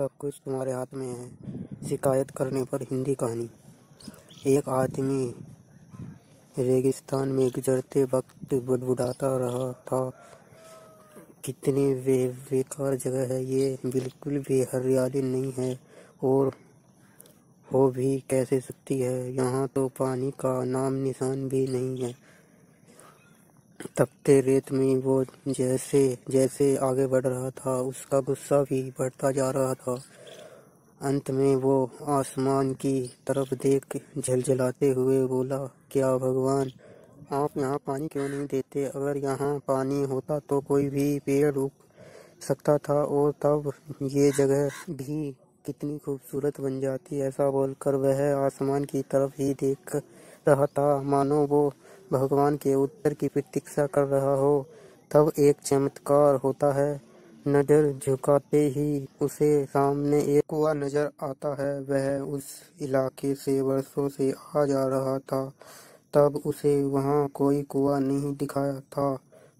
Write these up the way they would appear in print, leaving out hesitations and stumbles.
सब कुछ तुम्हारे हाथ में है। शिकायत करने पर हिंदी कहानी। एक आदमी रेगिस्तान में गुजरते वक्त बुड़बुड़ाता रहा था, कितनी बेकार जगह है ये, बिल्कुल भी हरियाली नहीं है और हो भी कैसे सकती है। यहाँ तो पानी का नाम निशान भी नहीं है। तपते रेत में वो जैसे जैसे आगे बढ़ रहा था, उसका गुस्सा भी बढ़ता जा रहा था। अंत में वो आसमान की तरफ देख झलझलाते हुए बोला, क्या भगवान, आप यहाँ पानी क्यों नहीं देते? अगर यहाँ पानी होता तो कोई भी पेड़ उग सकता था और तब ये जगह भी कितनी खूबसूरत बन जाती। ऐसा बोलकर वह आसमान की तरफ ही देख रहा था, मानो वो भगवान के उत्तर की प्रतीक्षा कर रहा हो। तब एक चमत्कार होता है। नजर झुकाते ही उसे सामने एक कुआं नजर आता है। वह उस इलाके से वर्षों से आ जा रहा था, तब उसे वहाँ कोई कुआं नहीं दिखाया था।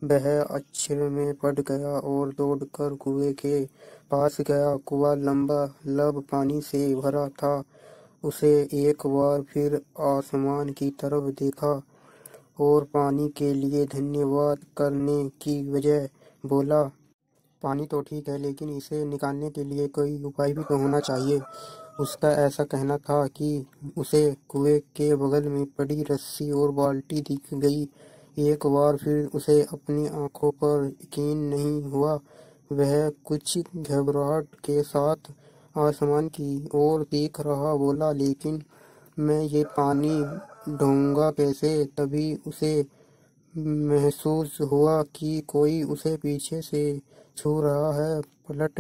वह आश्चर्य में पड़ गया और दौड़कर कुएं के पास गया। कुआं लबालब पानी से भरा था। उसे एक बार फिर आसमान की तरफ देखा और पानी के लिए धन्यवाद करने की बजाय बोला, पानी तो ठीक है, लेकिन इसे निकालने के लिए कोई उपाय भी तो होना चाहिए। उसका ऐसा कहना था कि उसे कुएं के बगल में पड़ी रस्सी और बाल्टी दिख गई। एक बार फिर उसे अपनी आंखों पर यकीन नहीं हुआ। वह कुछ घबराहट के साथ आसमान की ओर देख रहा बोला, लेकिन मैं ये पानी ढूंढूंगा कैसे? तभी उसे महसूस हुआ कि कोई उसे पीछे से छू रहा है। पलट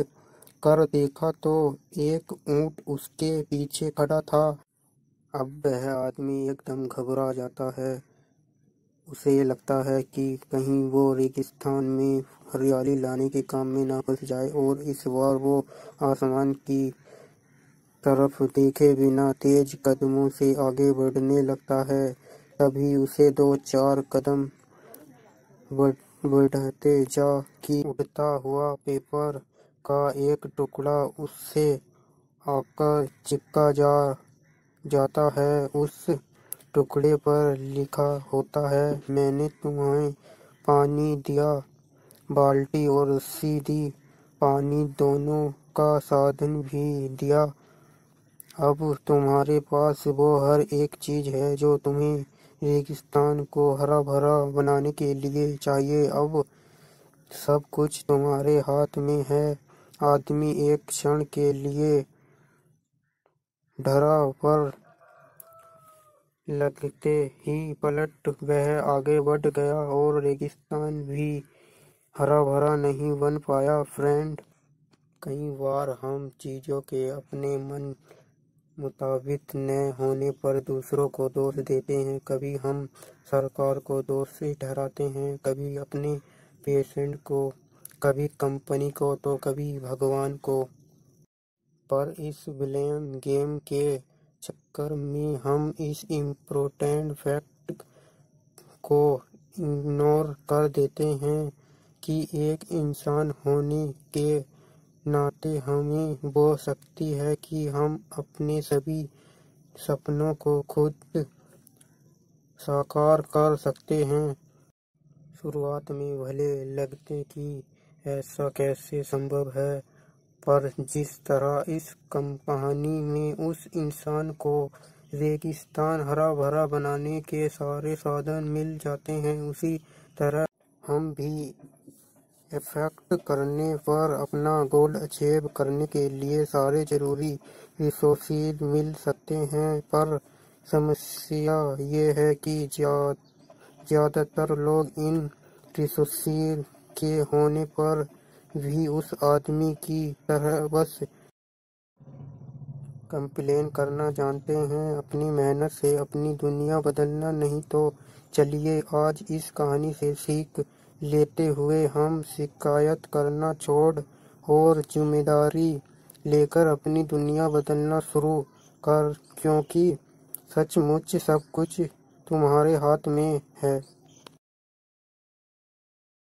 कर देखा तो एक ऊंट उसके पीछे खड़ा था। अब वह आदमी एकदम घबरा जाता है। उसे लगता है कि कहीं वो रेगिस्तान में हरियाली लाने के काम में ना फंस जाए, और इस बार वो आसमान की तरफ देखे बिना तेज कदमों से आगे बढ़ने लगता है। तभी उसे 2-4 कदम बढ़ते जा कि उड़ता हुआ पेपर का एक टुकड़ा उससे आकर चिपका जाता है। उस टुकड़े पर लिखा होता है, मैंने तुम्हें पानी दिया, बाल्टी और रस्सी दी, पानी दोनों का साधन भी दिया। अब तुम्हारे पास वो हर एक चीज है जो तुम्हें रेगिस्तान को हरा भरा बनाने के लिए चाहिए। अब सब कुछ तुम्हारे हाथ में है। आदमी एक क्षण के लिए डरा, पर लगते ही पलट वह आगे बढ़ गया और रेगिस्तान भी हरा भरा नहीं बन पाया। फ्रेंड, कई बार हम चीजों के अपने मन मुताबिक न होने पर दूसरों को दोष देते हैं। कभी हम सरकार को दोषी ठहराते हैं, कभी अपने पेशेंट को, कभी कंपनी को, तो कभी भगवान को। पर इस ब्लेम गेम के चक्कर में हम इस इम्पोर्टेंट फैक्ट को इग्नोर कर देते हैं कि एक इंसान होने के नाते हमें वो शक्ति है कि हम अपने सभी सपनों को खुद साकार कर सकते हैं। शुरुआत में भले लगते कि ऐसा कैसे संभव है, पर जिस तरह इस कहानी में उस इंसान को रेगिस्तान हरा भरा बनाने के सारे साधन मिल जाते हैं, उसी तरह हम भी इफेक्ट करने पर अपना गोल अचीव करने के लिए सारे जरूरी रिसोर्सेज मिल सकते हैं। पर समस्या ये है कि ज़्यादातर लोग इन रिसोर्सेज के होने पर भी उस आदमी की तरह बस कंप्लेन करना जानते हैं, अपनी मेहनत से अपनी दुनिया बदलना नहीं। तो चलिए आज इस कहानी से सीख लेते हुए हम शिकायत करना छोड़ और जिम्मेदारी लेकर अपनी दुनिया बदलना शुरू कर, क्योंकि सचमुच सब कुछ तुम्हारे हाथ में है।